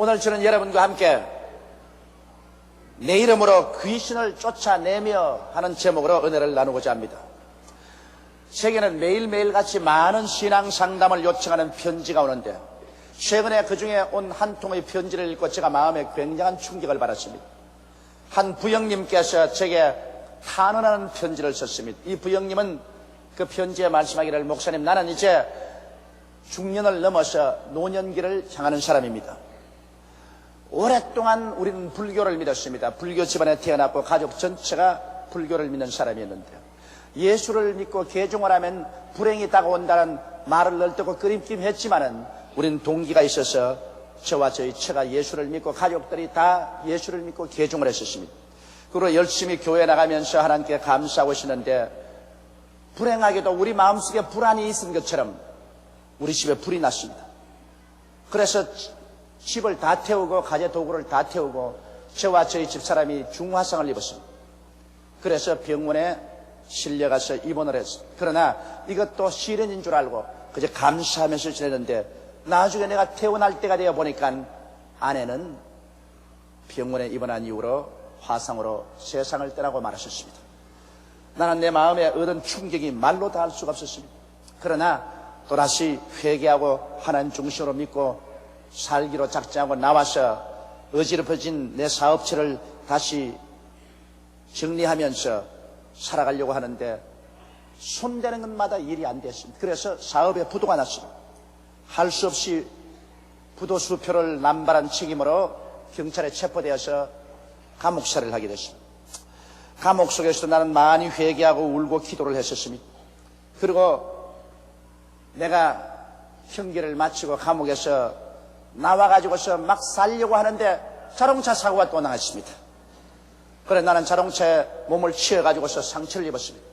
오늘 저는 여러분과 함께 내 이름으로 귀신을 쫓아내며 하는 제목으로 은혜를 나누고자 합니다. 제게는 매일매일 같이 많은 신앙 상담을 요청하는 편지가 오는데, 최근에 그중에 온 한 통의 편지를 읽고 제가 마음에 굉장한 충격을 받았습니다. 한 부형님께서 제게 탄원하는 편지를 썼습니다. 이 부형님은 그 편지에 말씀하기를, 목사님, 나는 이제 중년을 넘어서 노년기를 향하는 사람입니다. 오랫동안 우리는 불교를 믿었습니다. 불교 집안에 태어났고 가족 전체가 불교를 믿는 사람이었는데요, 예수를 믿고 개종을 하면 불행이 다가온다는 말을 널뛰고 끄림김했지만은 우리는 동기가 있어서 저와 저희 처가 예수를 믿고 가족들이 다 예수를 믿고 개종을 했었습니다. 그리고 열심히 교회 나가면서 하나님께 감사하고 있었는데, 불행하게도 우리 마음속에 불안이 있은 것처럼 우리 집에 불이 났습니다. 그래서 집을 다 태우고 가재 도구를 다 태우고 저와 저희 집사람이 중화상을 입었습니다. 그래서 병원에 실려가서 입원을 했습니다. 그러나 이것도 시련인 줄 알고 그저 감사하면서 지냈는데, 나중에 내가 퇴원할 때가 되어 보니까 아내는 병원에 입원한 이후로 화상으로 세상을 떠나고 말았었습니다. 나는 내 마음에 얻은 충격이 말로 다 할 수가 없었습니다. 그러나 또다시 회개하고 하나님 중심으로 믿고 살기로 작정하고 나와서 어지럽어진 내 사업체를 다시 정리하면서 살아가려고 하는데, 손대는 것마다 일이 안 됐습니다. 그래서 사업에 부도가 났습니다. 할 수 없이 부도 수표를 남발한 책임으로 경찰에 체포되어서 감옥살이를 하게 됐습니다. 감옥 속에서도 나는 많이 회개하고 울고 기도를 했었습니다. 그리고 내가 형기를 마치고 감옥에서 나와가지고서 막 살려고 하는데 자동차 사고가 또 나왔습니다. 그래 나는 자동차에 몸을 치여가지고서 상처를 입었습니다.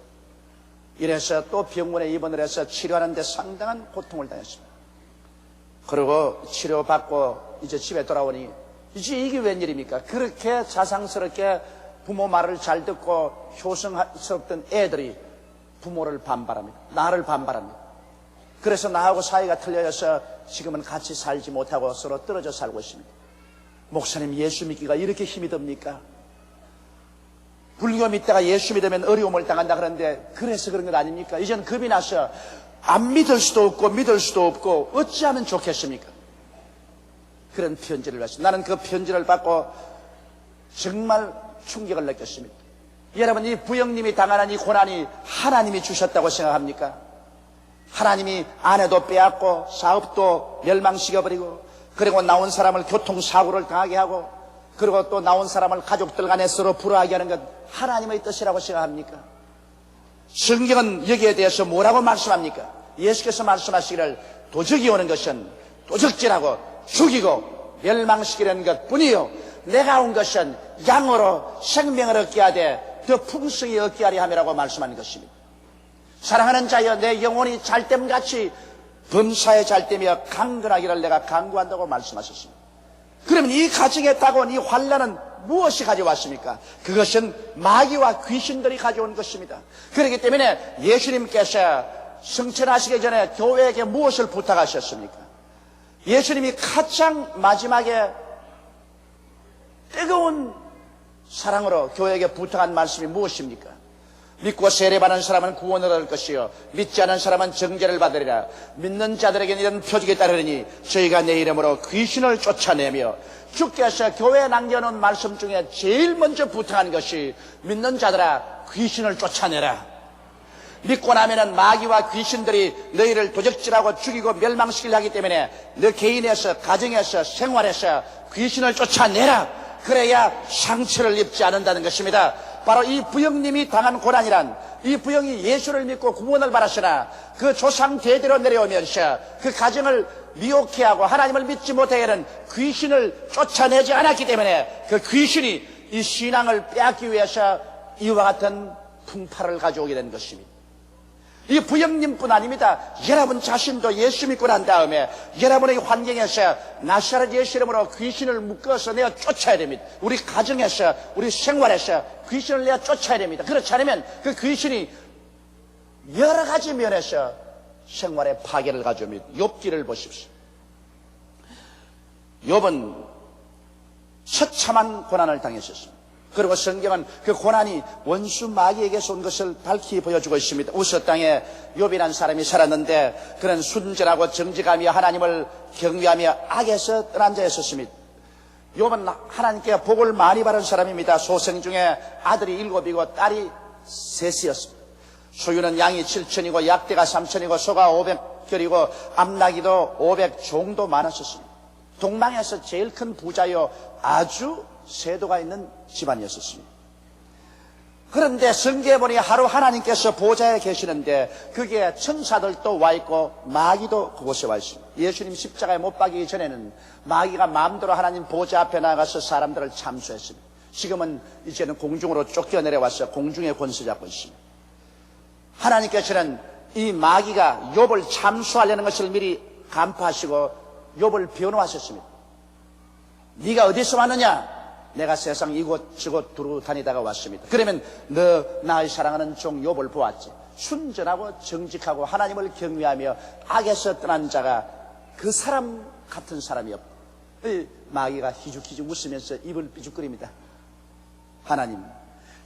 이래서 또 병원에 입원을 해서 치료하는데 상당한 고통을 당했습니다. 그리고 치료받고 이제 집에 돌아오니, 이제 이게 웬일입니까? 그렇게 자상스럽게 부모 말을 잘 듣고 효성스럽던 애들이 부모를 반발합니다. 나를 반발합니다. 그래서 나하고 사이가 틀려져서 지금은 같이 살지 못하고 서로 떨어져 살고 있습니다. 목사님, 예수 믿기가 이렇게 힘이 듭니까? 불교 믿다가 예수 믿으면 어려움을 당한다 그러는데, 그래서 그런 것 아닙니까? 이제는 겁이 나서 안 믿을 수도 없고 믿을 수도 없고 어찌하면 좋겠습니까? 그런 편지를 받습니다. 나는 그 편지를 받고 정말 충격을 느꼈습니다. 여러분, 이 부형님이 당하는 이 고난이 하나님이 주셨다고 생각합니까? 하나님이 아내도 빼앗고 사업도 멸망시켜버리고, 그리고 나온 사람을 교통사고를 당하게 하고, 그리고 또 나온 사람을 가족들 간에 서로 불화하게 하는 것 하나님의 뜻이라고 생각합니까? 성경은 여기에 대해서 뭐라고 말씀합니까? 예수께서 말씀하시기를, 도적이 오는 것은 도적질하고 죽이고 멸망시키려는 것뿐이요, 내가 온 것은 양으로 생명을 얻게 하되 더 풍성히 얻게 하려 함이라고 말씀하는 것입니다. 사랑하는 자여, 내 영혼이 잘됨같이 범사에 잘되며 강건하기를 내가 강구한다고 말씀하셨습니다. 그러면 이 가정에 다가온 이 환난은 무엇이 가져왔습니까? 그것은 마귀와 귀신들이 가져온 것입니다. 그렇기 때문에 예수님께서 승천하시기 전에 교회에게 무엇을 부탁하셨습니까? 예수님이 가장 마지막에 뜨거운 사랑으로 교회에게 부탁한 말씀이 무엇입니까? 믿고 세례받는 사람은 구원을 얻을 것이요 믿지 않은 사람은 정죄를 받으리라. 믿는 자들에게는 이런 표적이 따르니 저희가 내 이름으로 귀신을 쫓아내며, 주께서 교회에 남겨놓은 말씀 중에 제일 먼저 부탁한 것이, 믿는 자들아 귀신을 쫓아내라. 믿고 나면은 마귀와 귀신들이 너희를 도적질하고 죽이고 멸망시키려 하기 때문에 너 개인에서, 가정에서, 생활에서 귀신을 쫓아내라. 그래야 상처를 입지 않는다는 것입니다. 바로 이 부형님이 당한 고난이란, 이 부형이 예수를 믿고 구원을 받았으나 그 조상 대대로 내려오면서 그 가정을 미혹해 하고 하나님을 믿지 못하게 하는 귀신을 쫓아내지 않았기 때문에, 그 귀신이 이 신앙을 빼앗기 위해서 이와 같은 풍파를 가져오게 된 것입니다. 이 부형님뿐 아닙니다. 여러분 자신도 예수 믿고 난 다음에 여러분의 환경에서 나사렛 예수 이름으로 귀신을 묶어서 내가 쫓아야 됩니다. 우리 가정에서, 우리 생활에서 귀신을 내가 쫓아야 됩니다. 그렇지 않으면 그 귀신이 여러 가지 면에서 생활에 파괴를 가져옵니다. 욥기를 보십시오. 욥은 처참한 고난을 당했었습니다. 그리고 성경은 그 고난이 원수 마귀에게서 온 것을 밝히 보여주고 있습니다. 우스 땅에 욥이라는 사람이 살았는데 그는 순전하고 정직하며 하나님을 경외하며 악에서 떠난 자였었습니다. 욥은 하나님께 복을 많이 받은 사람입니다. 소생 중에 아들이 7이고 딸이 3이었습니다. 소유는 양이 7천이고 약대가 3천이고 소가 500결이고 암나기도 500 종도 많았었습니다. 동방에서 제일 큰 부자요 아주 세도가 있는 집안이었습니다. 그런데 성경에 보니 하루 하나님께서 보좌에 계시는데 거기에 천사들도 와 있고 마귀도 그곳에 와 있습니다. 예수님 십자가에 못 박이기 전에는 마귀가 마음대로 하나님 보좌 앞에 나가서 사람들을 참수했습니다. 지금은 이제는 공중으로 쫓겨내려와서 공중의 권세 잡고 있습니다. 하나님께서는 이 마귀가 욥을 참수하려는 것을 미리 간파하시고 욥을 변호하셨습니다. 네가 어디서 왔느냐? 내가 세상 이곳저곳 두루 다니다가 왔습니다. 그러면 너 나의 사랑하는 종 욥을 보았지. 순전하고 정직하고 하나님을 경외하며 악에서 떠난 자가 그 사람 같은 사람이 없다. 마귀가 희죽희죽 웃으면서 입을 삐죽거립니다. 하나님,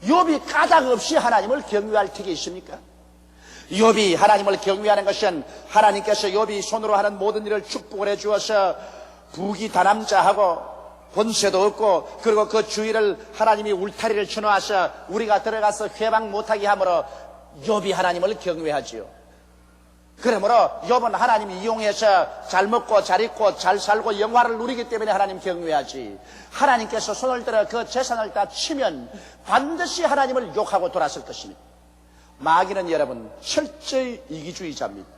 욥이 까닭 없이 하나님을 경외할 택이 있습니까? 욥이 하나님을 경외하는 것은 하나님께서 욥이 손으로 하는 모든 일을 축복을 해주어서 부귀다남자하고 권세도 없고 그리고 그 주위를 하나님이 울타리를 쳐놓아서 우리가 들어가서 회방 못하게 하므로 욥이 하나님을 경외하지요. 그러므로 욥은 하나님 이용해서 잘 먹고 잘 입고 잘 살고 영화를 누리기 때문에 하나님 경외하지. 하나님께서 손을 들어 그 재산을 다 치면 반드시 하나님을 욕하고 돌아설 것입니다. 마귀는 여러분 철저히 이기주의자입니다.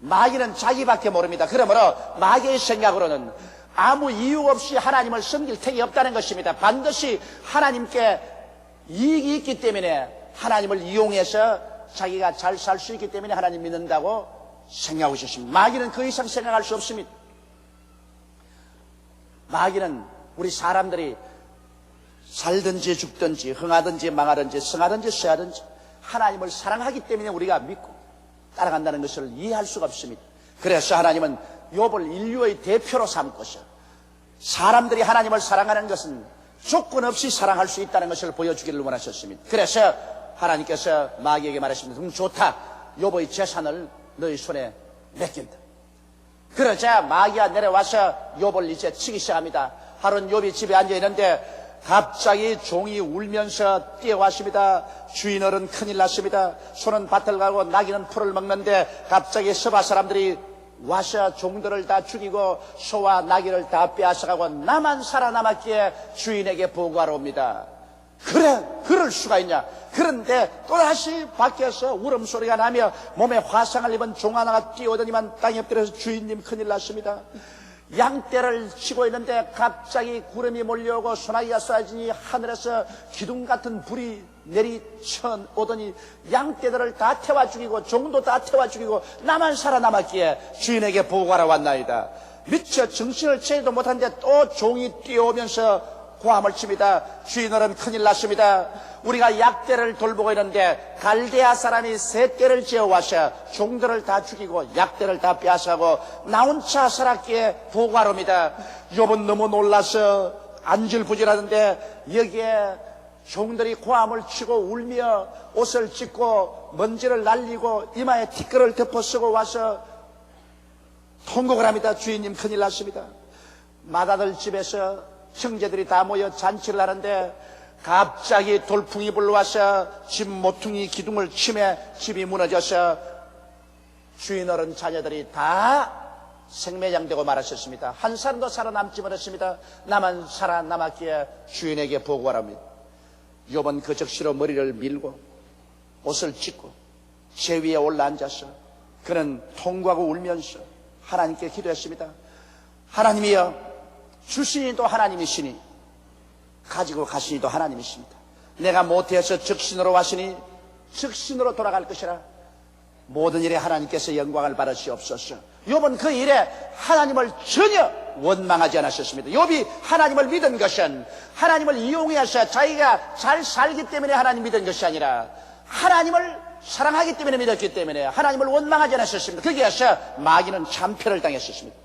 마귀는 자기밖에 모릅니다. 그러므로 마귀의 생각으로는 아무 이유 없이 하나님을 섬길 택이 없다는 것입니다. 반드시 하나님께 이익이 있기 때문에 하나님을 이용해서 자기가 잘 살 수 있기 때문에 하나님 믿는다고 생각하고 있습니다. 마귀는 그 이상 생각할 수 없습니다. 마귀는 우리 사람들이 살든지 죽든지 흥하든지 망하든지 성하든지 쇠하든지 하나님을 사랑하기 때문에 우리가 믿고 따라간다는 것을 이해할 수가 없습니다. 그래서 하나님은 욥을 인류의 대표로 삼고서 사람들이 하나님을 사랑하는 것은 조건 없이 사랑할 수 있다는 것을 보여주기를 원하셨습니다. 그래서 하나님께서 마귀에게 말하십니다. 그럼 좋다. 욥의 재산을 너희 손에 맡긴다. 그러자 마귀가 내려와서 욥을 이제 치기 시작합니다. 하루는 욥이 집에 앉아 있는데 갑자기 종이 울면서 뛰어왔습니다. 주인어른 큰일 났습니다. 소는 밭을 가고 나귀는 풀을 먹는데 갑자기 서바 사람들이 와서 종들을 다 죽이고 소와 나귀를 다 빼앗아가고 나만 살아남았기에 주인에게 보고하러 옵니다. 그래, 그럴 수가 있냐? 그런데 또다시 밖에서 울음소리가 나며 몸에 화상을 입은 종 하나가 뛰어오더니만 땅에 엎드려서 주인님 큰일 났습니다. 양떼를 치고 있는데 갑자기 구름이 몰려오고 소나기가 쏟아지니 하늘에서 기둥 같은 불이 내리쳐 오더니 양떼들을 다 태워 죽이고 종도 다 태워 죽이고 나만 살아남았기에 주인에게 보고하러 왔나이다. 미처 정신을 차리도 못하는데 또 종이 뛰어오면서 고함을 칩니다. 주인어른 큰일 났습니다. 우리가 약대를 돌보고 있는데 갈대아 사람이 3떼를 지어와서 종들을 다 죽이고 약대를 다 빼앗아가고 나 혼자 살았기에 보고하러 옵니다. 욥은 너무 놀라서 안절부절하는데 여기에 종들이 고함을 치고 울며 옷을 찢고 먼지를 날리고 이마에 티끌을 덮어 쓰고 와서 통곡을 합니다. 주인님 큰일 났습니다. 맏아들 집에서 형제들이 다 모여 잔치를 하는데 갑자기 돌풍이 불러와서 집 모퉁이 기둥을 치매 집이 무너져서 주인어른 자녀들이 다 생매장되고 말았었습니다. 한 사람도 살아남지 못했습니다. 나만 살아남았기에 주인에게 보고하랍니다. 욥은 그 적시로 머리를 밀고 옷을 찢고 제 위에 올라앉아서 그는 통곡하고 울면서 하나님께 기도했습니다. 하나님이여, 주시니도 하나님이시니 가지고 가시니도 하나님이십니다. 내가 모태에서 적신으로 왔으니 적신으로 돌아갈 것이라. 모든 일에 하나님께서 영광을 받으시옵소서. 욥은 그 일에 하나님을 전혀 원망하지 않았었습니다. 욥이 하나님을 믿은 것은 하나님을 이용해서 자기가 잘 살기 때문에 하나님 믿은 것이 아니라 하나님을 사랑하기 때문에 믿었기 때문에 하나님을 원망하지 않았었습니다. 거기에서 마귀는 참패를 당했었습니다.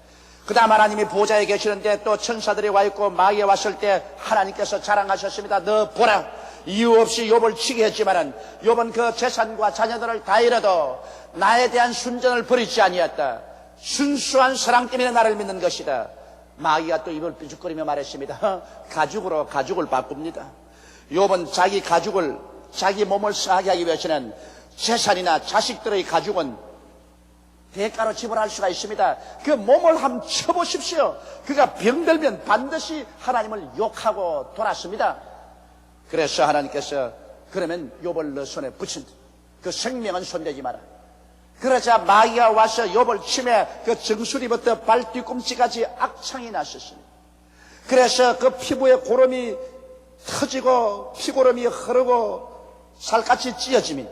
그 다음 하나님이 보좌에 계시는데 또 천사들이 와 있고 마귀가 왔을 때 하나님께서 자랑하셨습니다. 너 보라, 이유 없이 욥을 치게 했지만은 욥은 그 재산과 자녀들을 다 잃어도 나에 대한 순전을 버리지 아니했다. 순수한 사랑 때문에 나를 믿는 것이다. 마귀가 또 입을 삐죽거리며 말했습니다. 가죽으로 가죽을 바꿉니다. 욥은 자기 가죽을, 자기 몸을 상하게 하기 위해서는 재산이나 자식들의 가죽은 대가로 지불할 수가 있습니다. 그 몸을 한번 쳐보십시오. 그가 병들면 반드시 하나님을 욕하고 돌았습니다. 그래서 하나님께서 그러면 욥을 너 손에 붙인다. 그 생명은 손대지 마라. 그러자 마귀가 와서 욥을 치매 그 정수리부터 발 뒤꿈치까지 악창이 났었습니다. 그래서 그 피부에 고름이 터지고 피고름이 흐르고 살갗이 찢어지며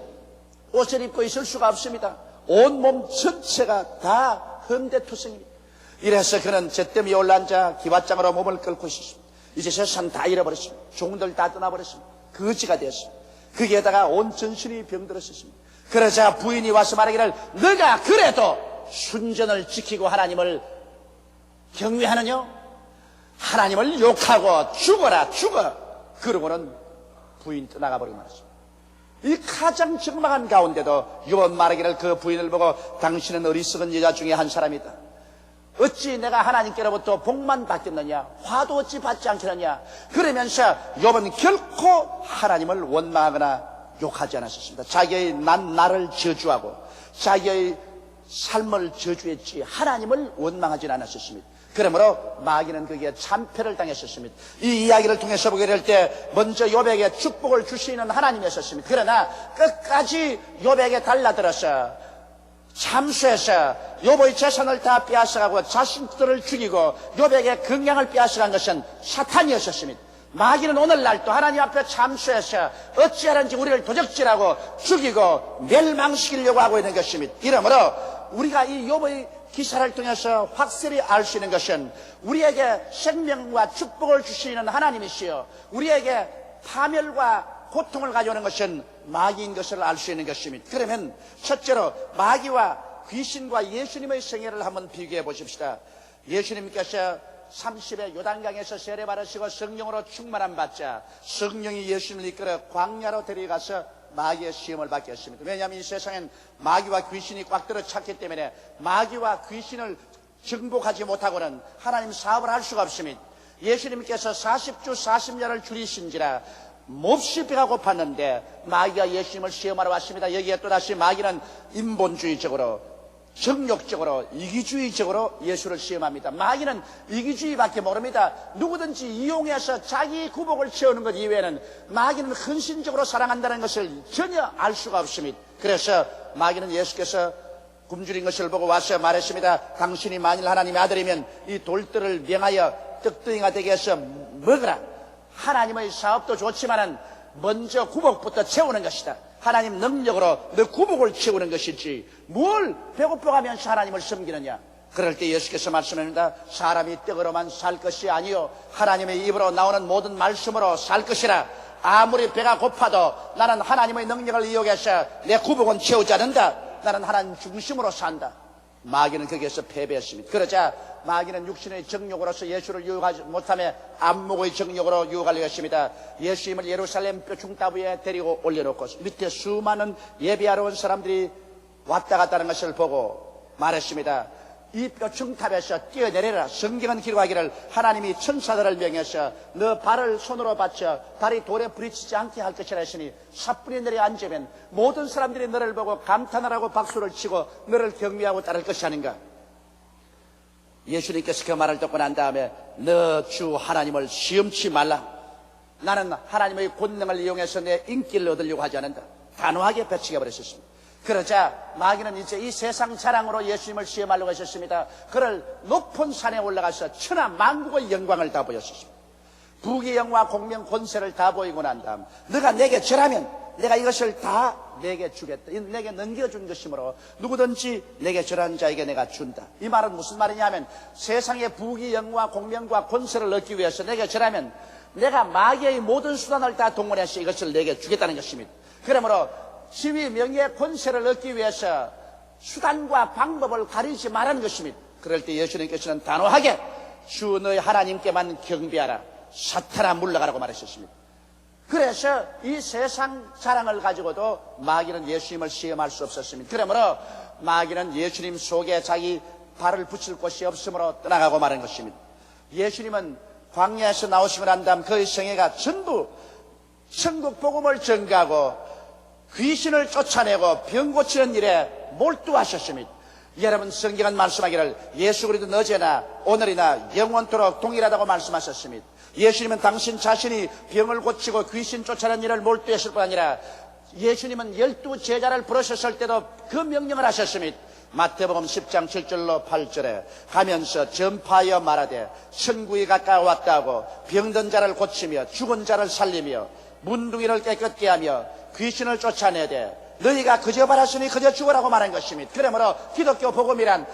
옷을 입고 있을 수가 없습니다. 온몸 전체가 다 헌대투성입니다. 이래서 그는 잿더미에 올라앉아 기왓장으로 몸을 끌고 있었습니다. 이제 세상 다 잃어버렸습니다. 종들 다 떠나버렸습니다. 거지가 되었습니다. 거기에다가 온 전신이 병들었습니다. 그러자 부인이 와서 말하기를 너가 그래도 순전을 지키고 하나님을 경외하느냐? 하나님을 욕하고 죽어라 죽어. 그러고는 부인 떠나가 버리고 말았습니다. 이 가장 적망한 가운데도 욥은 말하기를 그 부인을 보고 당신은 어리석은 여자 중에 한 사람이다. 어찌 내가 하나님께로부터 복만 받겠느냐, 화도 어찌 받지 않겠느냐. 그러면서 욥은 결코 하나님을 원망하거나 욕하지 않았습니다. 자기의 나를 저주하고 자기의 삶을 저주했지 하나님을 원망하지 않았습니다. 그러므로 마귀는 거기에 참패를 당했었습니다. 이 이야기를 통해서 보게 될 때 먼저 욥에게 축복을 주시는 하나님이었습니다. 그러나 끝까지 욥에게 달라들어서 참수해서 욥의 재산을 다 빼앗아가고 자신들을 죽이고 욥에게 건강을 빼앗아간 것은 사탄이었습니다. 마귀는 오늘날도 하나님 앞에 참수해서 어찌하는지 우리를 도적질하고 죽이고 멸망시키려고 하고 있는 것입니다. 이러므로 우리가 이 욥의 기사를 통해서 확실히 알 수 있는 것은 우리에게 생명과 축복을 주시는 하나님이시여 우리에게 파멸과 고통을 가져오는 것은 마귀인 것을 알 수 있는 것입니다. 그러면 첫째로 마귀와 귀신과 예수님의 생애를 한번 비교해 보십시다. 예수님께서 30에 요단강에서 세례 받으시고 성령으로 충만함 받자 성령이 예수님을 이끌어 광야로 데려가서 마귀의 시험을 받게 했습니다. 왜냐하면 이 세상엔 마귀와 귀신이 꽉 들어 찼기 때문에 마귀와 귀신을 정복하지 못하고는 하나님 사업을 할 수가 없습니다. 예수님께서 40주 40년을 줄이신지라 몹시 배가 고팠는데 마귀가 예수님을 시험하러 왔습니다. 여기에 또다시 마귀는 인본주의적으로 정욕적으로 이기주의적으로 예수를 시험합니다. 마귀는 이기주의밖에 모릅니다. 누구든지 이용해서 자기 구복을 채우는 것 이외에는 마귀는 헌신적으로 사랑한다는 것을 전혀 알 수가 없습니다. 그래서 마귀는 예수께서 굶주린 것을 보고 와서 말했습니다. 당신이 만일 하나님의 아들이면 이 돌들을 명하여 떡덩이가 되게 해서 먹으라. 하나님의 사업도 좋지만은 먼저 구복부터 채우는 것이다. 하나님 능력으로 너 구복을 채우는 것이지 뭘 배고파가면서 하나님을 섬기느냐. 그럴 때 예수께서 말씀합니다. 사람이 떡으로만 살 것이 아니요 하나님의 입으로 나오는 모든 말씀으로 살 것이라. 아무리 배가 고파도 나는 하나님의 능력을 이용해서 내 구복은 채우지 않는다. 나는 하나님 중심으로 산다. 마귀는 거기에서 패배했습니다. 그러자 마귀는 육신의 정욕으로서 예수를 유혹하지 못하며 안목의 정욕으로 유혹하려고 했습니다. 예수님을 예루살렘 뼈중따 위에 데리고 올려놓고 밑에 수많은 예배하러 온 사람들이 왔다 갔다는 것을 보고 말했습니다. 이 뼈중탑에서 뛰어내려라. 성경은 기록하기를 하나님이 천사들을 명해서 너 발을 손으로 받쳐 발이 돌에 부딪히지 않게 할 것이라 했으니 사뿐히 내려 앉으면 모든 사람들이 너를 보고 감탄을 하고 박수를 치고 너를 경외하고 따를 것이 아닌가. 예수님께서 그 말을 듣고 난 다음에 너 주 하나님을 시험치 말라. 나는 하나님의 권능을 이용해서 내 인기를 얻으려고 하지 않는다. 단호하게 배치해 버렸습니다. 그러자 마귀는 이제 이 세상 자랑으로 예수님을 시험하려고 하셨습니다. 그를 높은 산에 올라가서 천하 만국의 영광을 다 보였습니다. 부귀 영화 공명 권세를 다 보이고 난 다음 너가 내게 절하면 내가 이것을 다 내게 주겠다. 내게 넘겨준 것이므로 누구든지 내게 절하는 자에게 내가 준다. 이 말은 무슨 말이냐면 세상의 부귀 영화 공명과 권세를 얻기 위해서 내게 절하면 내가 마귀의 모든 수단을 다 동원해서 이것을 내게 주겠다는 것입니다. 그러므로 지위, 명예, 권세를 얻기 위해서 수단과 방법을 가리지 말라는 것입니다. 그럴 때 예수님께서는 단호하게 주 너희 하나님께만 경배하라, 사탄아 물러가라고 말하셨습니다. 그래서 이 세상 자랑을 가지고도 마귀는 예수님을 시험할 수 없었습니다. 그러므로 마귀는 예수님 속에 자기 발을 붙일 곳이 없으므로 떠나가고 마는 것입니다. 예수님은 광야에서 나오시고 난 다음 그의 생애가 전부 천국 복음을 전가하고 귀신을 쫓아내고 병 고치는 일에 몰두하셨습니다. 여러분, 성경은 말씀하기를 예수 그리스도는 어제나 오늘이나 영원토록 동일하다고 말씀하셨습니다. 예수님은 당신 자신이 병을 고치고 귀신 쫓아내는 일을 몰두했을 뿐 아니라 예수님은 12 제자를 부르셨을 때도 그 명령을 하셨습니다. 마태복음 10장 7절로 8절에 가면서 전파하여 말하되 천국이 가까워왔다고 병든 자를 고치며 죽은 자를 살리며 문둥이를 깨끗게 하며 귀신을 쫓아내되 너희가 그저 바랐으니 그저 죽으라고 말한 것입니다. 그러므로 기독교 복음이란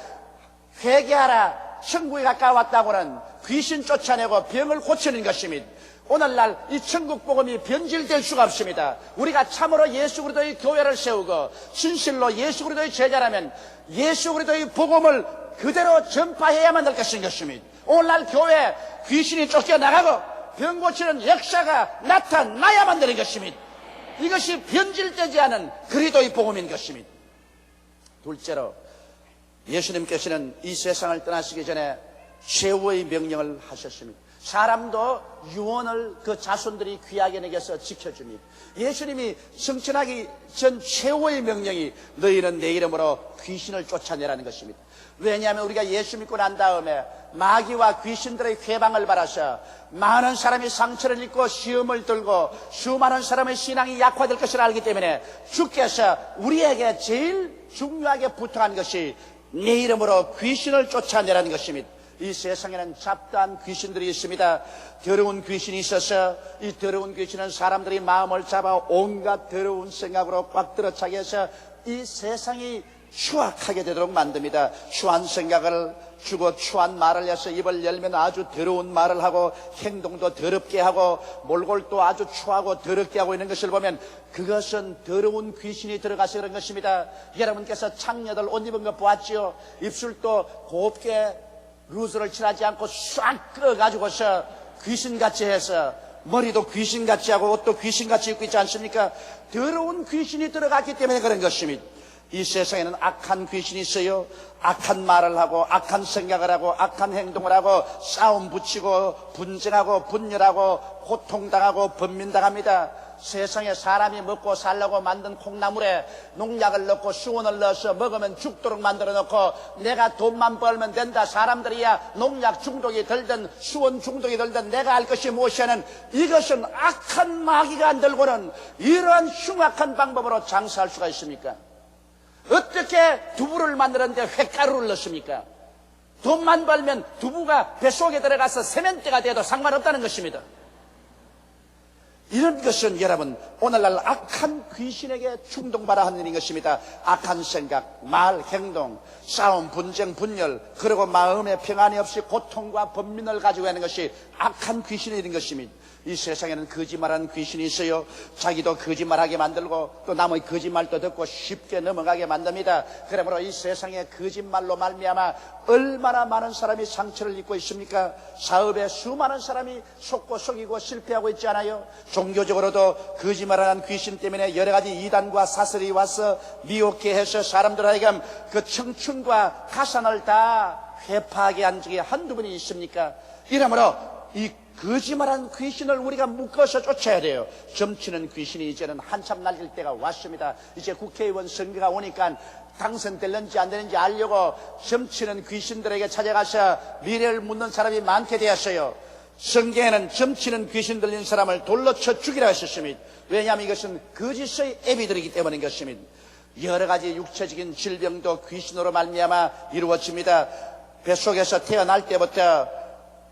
회개하라, 천국이 가까웠다고는 귀신 쫓아내고 병을 고치는 것입니다. 오늘날 이 천국 복음이 변질될 수가 없습니다. 우리가 참으로 예수 그리스도의 교회를 세우고 진실로 예수 그리스도의 제자라면 예수 그리스도의 복음을 그대로 전파해야만 될 것입니다. 오늘날 교회 귀신이 쫓겨나가고 병 고치는 역사가 나타나야만 되는 것입니다. 이것이 변질되지 않은 그리스도의 복음인 것입니다. 둘째로 예수님께서는 이 세상을 떠나시기 전에 최후의 명령을 하셨습니다. 사람도 유언을 그 자손들이 귀하게 여겨서 지켜줍니다. 예수님이 승천하기 전 최후의 명령이 너희는 내 이름으로 귀신을 쫓아내라는 것입니다. 왜냐하면 우리가 예수 믿고 난 다음에 마귀와 귀신들의 회방을 받아서 많은 사람이 상처를 입고 시험을 들고 수많은 사람의 신앙이 약화될 것을 알기 때문에 주께서 우리에게 제일 중요하게 부탁한 것이 내 이름으로 귀신을 쫓아내라는 것입니다. 이 세상에는 잡다한 귀신들이 있습니다. 더러운 귀신이 있어서 이 더러운 귀신은 사람들이 마음을 잡아 온갖 더러운 생각으로 꽉 들어차게 해서 이 세상이 추악하게 되도록 만듭니다. 추한 생각을 주고 추한 말을 해서 입을 열면 아주 더러운 말을 하고 행동도 더럽게 하고 몰골도 아주 추하고 더럽게 하고 있는 것을 보면 그것은 더러운 귀신이 들어가서 그런 것입니다. 여러분께서 창녀들 옷 입은 거 보았지요? 입술도 곱게 루즈를 칠하지 않고 싹 끌어가지고서 귀신같이 해서 머리도 귀신같이 하고 옷도 귀신같이 입고 있지 않습니까? 더러운 귀신이 들어갔기 때문에 그런 것입니다. 이 세상에는 악한 귀신이 있어요. 악한 말을 하고 악한 생각을 하고 악한 행동을 하고 싸움 붙이고 분쟁하고 분열하고 고통당하고 번민당합니다. 세상에 사람이 먹고 살려고 만든 콩나물에 농약을 넣고 수원을 넣어서 먹으면 죽도록 만들어 놓고 내가 돈만 벌면 된다, 사람들이야 농약 중독이 들든 수원 중독이 들든 내가 할 것이 무엇이냐는 이것은 악한 마귀가 안 들고는 이러한 흉악한 방법으로 장사할 수가 있습니까? 어떻게 두부를 만드는데 횟가루를 넣습니까? 돈만 벌면 두부가 뱃속에 들어가서 세면대가 돼도 상관없다는 것입니다. 이런 것은 여러분 오늘날 악한 귀신에게 충동받아 하는 일인 것입니다. 악한 생각, 말, 행동, 싸움, 분쟁, 분열, 그리고 마음에 평안이 없이 고통과 번민을 가지고 있는 것이 악한 귀신의 일인 것입니다. 이 세상에는 거짓말하는 귀신이 있어요. 자기도 거짓말하게 만들고 또 남의 거짓말도 듣고 쉽게 넘어가게 만듭니다. 그러므로 이 세상에 거짓말로 말미암아 얼마나 많은 사람이 상처를 입고 있습니까? 사업에 수많은 사람이 속고 속이고 실패하고 있지 않아요? 종교적으로도 거짓말하는 귀신 때문에 여러 가지 이단과 사설이 와서 미혹해 해서 사람들 하여금 그 청춘과 가산을 다 회파하게 한 적이 한두 번이 있습니까? 이러므로 이 거짓말한 귀신을 우리가 묶어서 쫓아야 돼요. 점치는 귀신이 이제는 한참 날릴 때가 왔습니다. 이제 국회의원 선거가 오니까 당선될는지 안 되는지 알려고 점치는 귀신들에게 찾아가서 미래를 묻는 사람이 많게 되었어요. 성경에는 점치는 귀신 들린 사람을 돌로 쳐 죽이라 했었습니다. 왜냐하면 이것은 거짓의 애비들이기 때문인 것입니다. 여러 가지 육체적인 질병도 귀신으로 말미암아 이루어집니다. 뱃속에서 태어날 때부터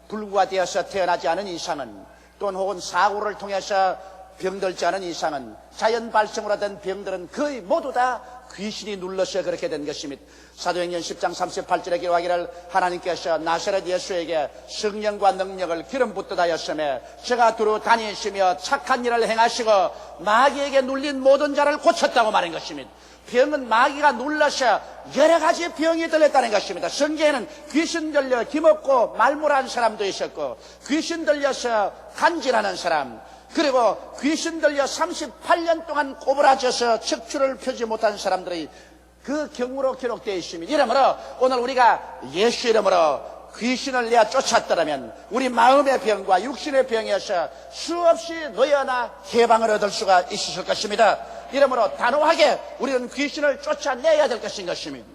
불구가 되어서 태어나지 않은 이상은 또는 혹은 사고를 통해서 병들지 않은 이상은 자연 발생으로 된 병들은 거의 모두 다 귀신이 눌러서 그렇게 된 것입니다. 사도행전 10장 38절에 기록하기를 하나님께서 나사렛 예수에게 성령과 능력을 기름 붓듯 하였으며 저가 두루 다니시며 착한 일을 행하시고 마귀에게 눌린 모든 자를 고쳤다고 말한 것입니다. 병은 마귀가 눌러서 여러 가지 병이 들렸다는 것입니다. 성경에는 귀신 들려 힘없고 말무라한 사람도 있었고, 귀신 들려서 간질하는 사람, 그리고 귀신 들려 38년 동안 꼬부라져서 척추를 펴지 못한 사람들이 그 경우로 기록되어 있습니다. 이러므로 오늘 우리가 예수 이름으로 귀신을 내어 쫓았더라면 우리 마음의 병과 육신의 병에서 수없이 놓여나 해방을 얻을 수가 있었을 것입니다. 이러므로 단호하게 우리는 귀신을 쫓아내야 될 것인 것입니다.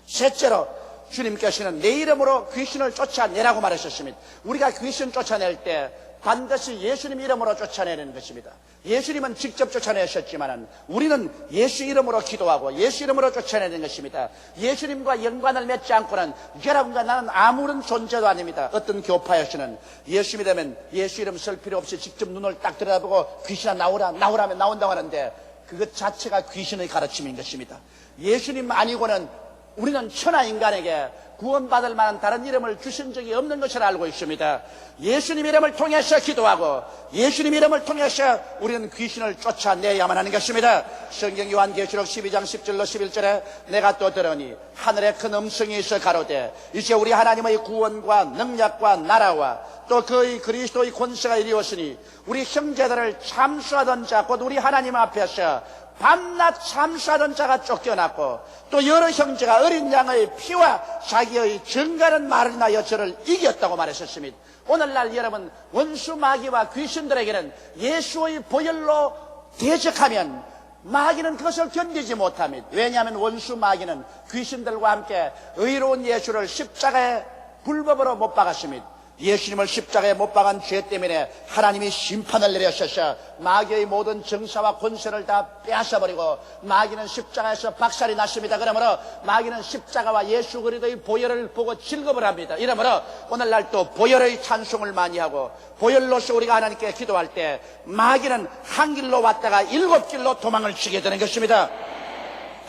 셋째로 주님께서는 내 이름으로 귀신을 쫓아내라고 말하셨습니다. 우리가 귀신 쫓아낼 때 반드시 예수님 이름으로 쫓아내는 것입니다. 예수님은 직접 쫓아내셨지만 우리는 예수 이름으로 기도하고 예수 이름으로 쫓아내는 것입니다. 예수님과 연관을 맺지 않고는 여러분과 나는 아무런 존재도 아닙니다. 어떤 교파에서는 예수 믿으면 예수 이름 쓸 필요 없이 직접 눈을 딱 들여다보고 귀신아 나오라면 나온다고 하는데 그것 자체가 귀신의 가르침인 것입니다. 예수님 아니고는 우리는 천하 인간에게 구원받을 만한 다른 이름을 주신 적이 없는 것을 알고 있습니다. 예수님 이름을 통해서 기도하고 예수님 이름을 통해서 우리는 귀신을 쫓아내야만 하는 것입니다. 성경 요한계시록 12장 10절로 11절에 내가 또 들으니 하늘에 큰 음성이 있어 가로되 이제 우리 하나님의 구원과 능력과 나라와 또 그의 그리스도의 권세가 이리었으니 우리 형제들을 참수하던 자 곧 우리 하나님 앞에서 밤낮 참수하던 자가 쫓겨났고 또 여러 형제가 어린 양의 피와 자기의 증거하는 말을 인하여 저를 이겼다고 말하셨습니다. 오늘날 여러분 원수 마귀와 귀신들에게는 예수의 보혈로 대적하면 마귀는 그것을 견디지 못합니다. 왜냐하면 원수 마귀는 귀신들과 함께 의로운 예수를 십자가에 불법으로 못 박았습니다. 예수님을 십자가에 못 박은 죄 때문에 하나님이 심판을 내려셔서 마귀의 모든 정사와 권세를 다 빼앗아버리고 마귀는 십자가에서 박살이 났습니다. 그러므로 마귀는 십자가와 예수 그리스도의 보혈을 보고 즐겁을 합니다. 이러므로 오늘날 또 보혈의 찬송을 많이 하고 보혈로서 우리가 하나님께 기도할 때 마귀는 한 길로 왔다가 7길로 도망을 치게 되는 것입니다.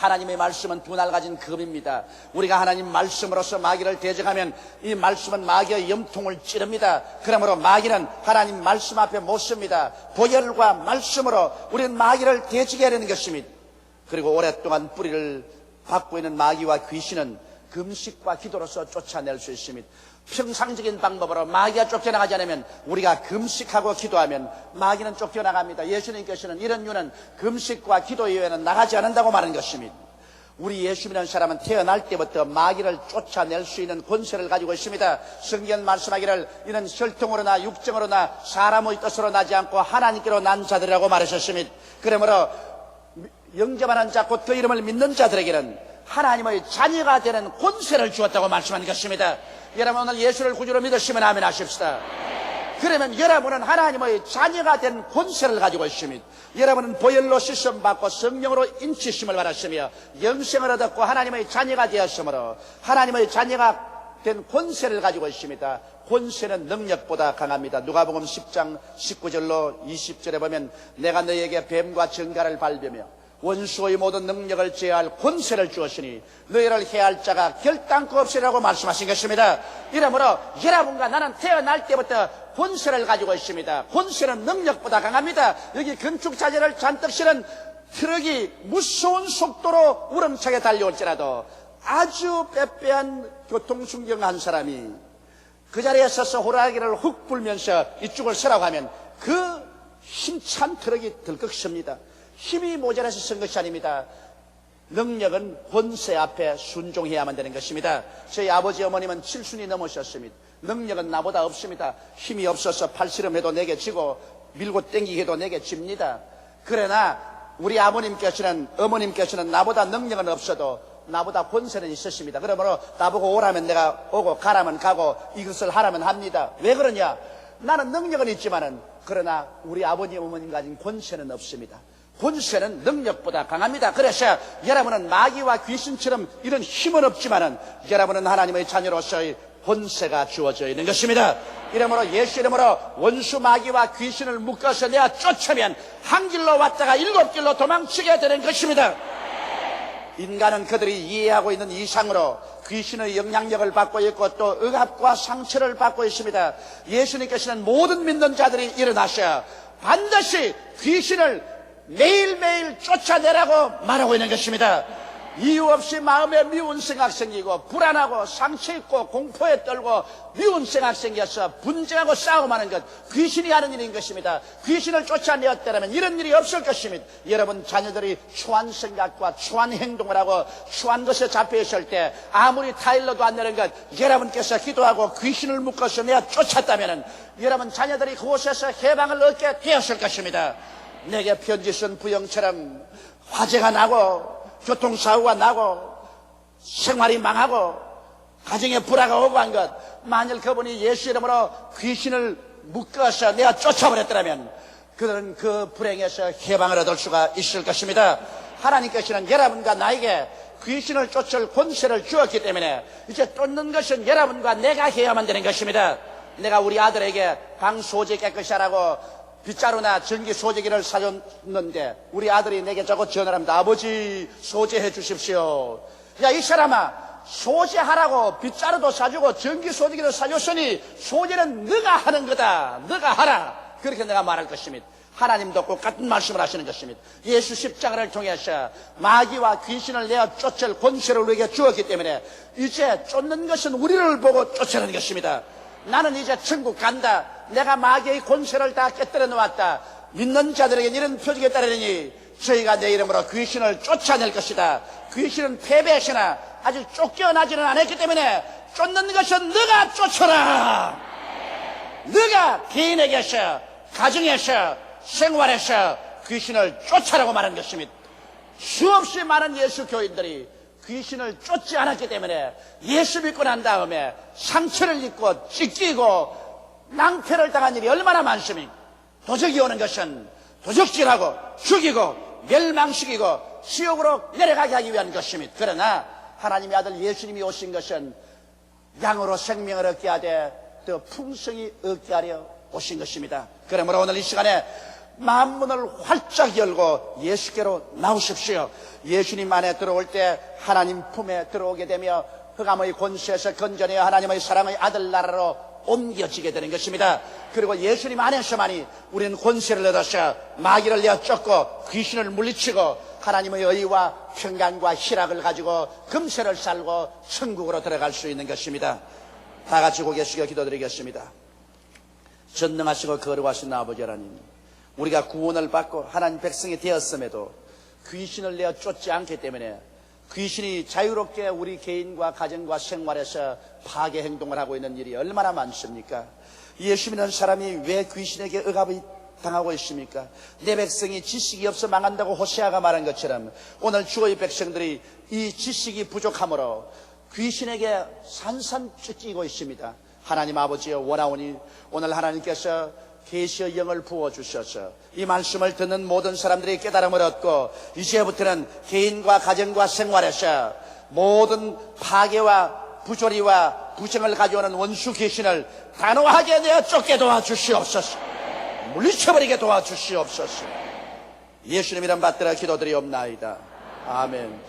하나님의 말씀은 두 날 가진 검입니다. 우리가 하나님 말씀으로서 마귀를 대적하면 이 말씀은 마귀의 염통을 찌릅니다. 그러므로 마귀는 하나님 말씀 앞에 못 섭니다. 보혈과 말씀으로 우리는 마귀를 대적해야 되는 것입니다. 그리고 오랫동안 뿌리를 받고 있는 마귀와 귀신은 금식과 기도로서 쫓아낼 수 있습니다. 평상적인 방법으로 마귀가 쫓겨나가지 않으면 우리가 금식하고 기도하면 마귀는 쫓겨나갑니다. 예수님께서는 이런 유는 금식과 기도 이외에는 나가지 않는다고 말한 것입니다. 우리 예수 믿는 사람은 태어날 때부터 마귀를 쫓아낼 수 있는 권세를 가지고 있습니다. 성경 말씀하기를 이는 혈통으로나 육정으로나 사람의 뜻으로 나지 않고 하나님께로 난 자들이라고 말하셨습니다. 그러므로 영접하는 자 곧 그 이름을 믿는 자들에게는 하나님의 자녀가 되는 권세를 주었다고 말씀한 것입니다. 여러분 오늘 예수를 구주로 믿으시면 아멘 하십시다. 그러면 여러분은 하나님의 자녀가 된 권세를 가지고 있습니다. 여러분은 보혈로 씻음받고 성령으로 인치심을 받았으며 영생을 얻었고 하나님의 자녀가 되었으므로 하나님의 자녀가 된 권세를 가지고 있습니다. 권세는 능력보다 강합니다. 누가복음 10장 19절로 20절에 보면 내가 너희에게 뱀과 정갈을 밟으며 원수의 모든 능력을 제어할 권세를 주었으니 너희를 해할 자가 결단코 없으리라고 말씀하신 것입니다. 이러므로 여러분과 나는 태어날 때부터 권세를 가지고 있습니다. 권세는 능력보다 강합니다. 여기 건축 자재를 잔뜩 실은 트럭이 무서운 속도로 우렁차게 달려올지라도 아주 빼빼한 교통순경한 사람이 그 자리에 서서 호랑이를 훅 불면서 이쪽을 서라고 하면 그 힘찬 트럭이 들컥 섭니다. 힘이 모자라서 쓴 것이 아닙니다. 능력은 권세 앞에 순종해야만 되는 것입니다. 저희 아버지 어머님은 7순이 넘으셨습니다. 능력은 나보다 없습니다. 힘이 없어서 팔씨름해도 내게 지고 밀고 땡기기 해도 내게 집니다. 그러나 우리 어머님께서는 나보다 능력은 없어도 나보다 권세는 있으십니다. 그러므로 나보고 오라면 내가 오고 가라면 가고 이것을 하라면 합니다. 왜 그러냐? 나는 능력은 있지만은 그러나 우리 아버님 어머님 가진 권세는 없습니다. 권세는 능력보다 강합니다. 그래서 여러분은 마귀와 귀신처럼 이런 힘은 없지만은 여러분은 하나님의 자녀로서의 권세가 주어져 있는 것입니다. 이러므로 예수 이름으로 원수 마귀와 귀신을 묶어서 내가 쫓으면 한 길로 왔다가 7길로 도망치게 되는 것입니다. 인간은 그들이 이해하고 있는 이상으로 귀신의 영향력을 받고 있고 또 억압과 상처를 받고 있습니다. 예수님께서는 모든 믿는 자들이 일어나셔 반드시 귀신을 매일매일 쫓아내라고 말하고 있는 것입니다. 이유 없이 마음에 미운 생각 생기고 불안하고 상처 있고 공포에 떨고 미운 생각 생겨서 분쟁하고 싸움하는 것, 귀신이 하는 일인 것입니다. 귀신을 쫓아내었다면 이런 일이 없을 것입니다. 여러분 자녀들이 추한 생각과 추한 행동을 하고 추한 것에 잡혀있을 때 아무리 타일러도 안 내는 것, 여러분께서 기도하고 귀신을 묶어서 내가 쫓았다면 여러분 자녀들이 그곳에서 해방을 얻게 되었을 것입니다. 내게 편지 쓴 부영처럼 화재가 나고 교통사고가 나고 생활이 망하고 가정에 불화가 오고 한 것, 만일 그분이 예수 이름으로 귀신을 묶어서 내가 쫓아버렸더라면 그들은 그 불행에서 해방을 얻을 수가 있을 것입니다. 하나님께서는 여러분과 나에게 귀신을 쫓을 권세를 주었기 때문에 이제 쫓는 것은 여러분과 내가 해야만 되는 것입니다. 내가 우리 아들에게 방 소재 깨끗이 하라고 빗자루나 전기 소재기를 사줬는데 우리 아들이 내게 저거 전화를 합니다. 아버지 소재해 주십시오. 야 이 사람아, 소재하라고 빗자루도 사주고 전기 소재기를 사줬으니 소재는 네가 하는 거다. 네가 하라. 그렇게 내가 말할 것입니다. 하나님도 똑같은 말씀을 하시는 것입니다. 예수 십자가를 통해서 마귀와 귀신을 내어 쫓을 권세를 우리에게 주었기 때문에 이제 쫓는 것은 우리를 보고 쫓아내는 것입니다. 나는 이제 천국 간다. 내가 마귀의 권세를 다 깨뜨려 놓았다. 믿는 자들에게 이런 표적에 따르니 저희가 내 이름으로 귀신을 쫓아낼 것이다. 귀신은 패배하시나 아직 쫓겨나지는 않았기 때문에 쫓는 것은 네가 쫓아라. 네가 개인에게서 가정에서 생활에서 귀신을 쫓아라고 말한 것입니다. 수없이 많은 예수 교인들이 귀신을 쫓지 않았기 때문에 예수 믿고 난 다음에 상처를 입고 찢기고 낭패를 당한 일이 얼마나 많습니까? 도적이 오는 것은 도적질하고 죽이고 멸망시키고 지옥으로 내려가게 하기 위한 것입니다. 그러나 하나님의 아들 예수님이 오신 것은 양으로 생명을 얻게 하되 더 풍성히 얻게 하려 오신 것입니다. 그러므로 오늘 이 시간에 만문을 활짝 열고 예수께로 나오십시오. 예수님 안에 들어올 때 하나님 품에 들어오게 되며 흑암의 권세에서 건져내어 하나님의 사랑의 아들 나라로 옮겨지게 되는 것입니다. 그리고 예수님 안에서만이 우리는 권세를 얻어서 마귀를 내어 쫓고 귀신을 물리치고 하나님의 의와 평강과 희락을 가지고 금세를 살고 천국으로 들어갈 수 있는 것입니다. 다 같이 고개 숙여 기도드리겠습니다. 전능하시고 거룩하신 아버지 하나님, 우리가 구원을 받고 하나님 백성이 되었음에도 귀신을 내어 쫓지 않기 때문에 귀신이 자유롭게 우리 개인과 가정과 생활에서 파괴 행동을 하고 있는 일이 얼마나 많습니까? 예수 믿는 사람이 왜 귀신에게 억압을 당하고 있습니까? 내 백성이 지식이 없어 망한다고 호세아가 말한 것처럼 오늘 주의 백성들이 이 지식이 부족함으로 귀신에게 산산 쫓기고 있습니다. 하나님 아버지여, 원하오니 오늘 하나님께서 계시의 영을 부어주셔서 이 말씀을 듣는 모든 사람들이 깨달음을 얻고 이제부터는 개인과 가정과 생활에서 모든 파괴와 부조리와 부정을 가져오는 원수 귀신을 단호하게 내어 쫓게 도와주시옵소서. 물리쳐버리게 도와주시옵소서. 예수님 이름 받들어 기도드리옵나이다. 아멘.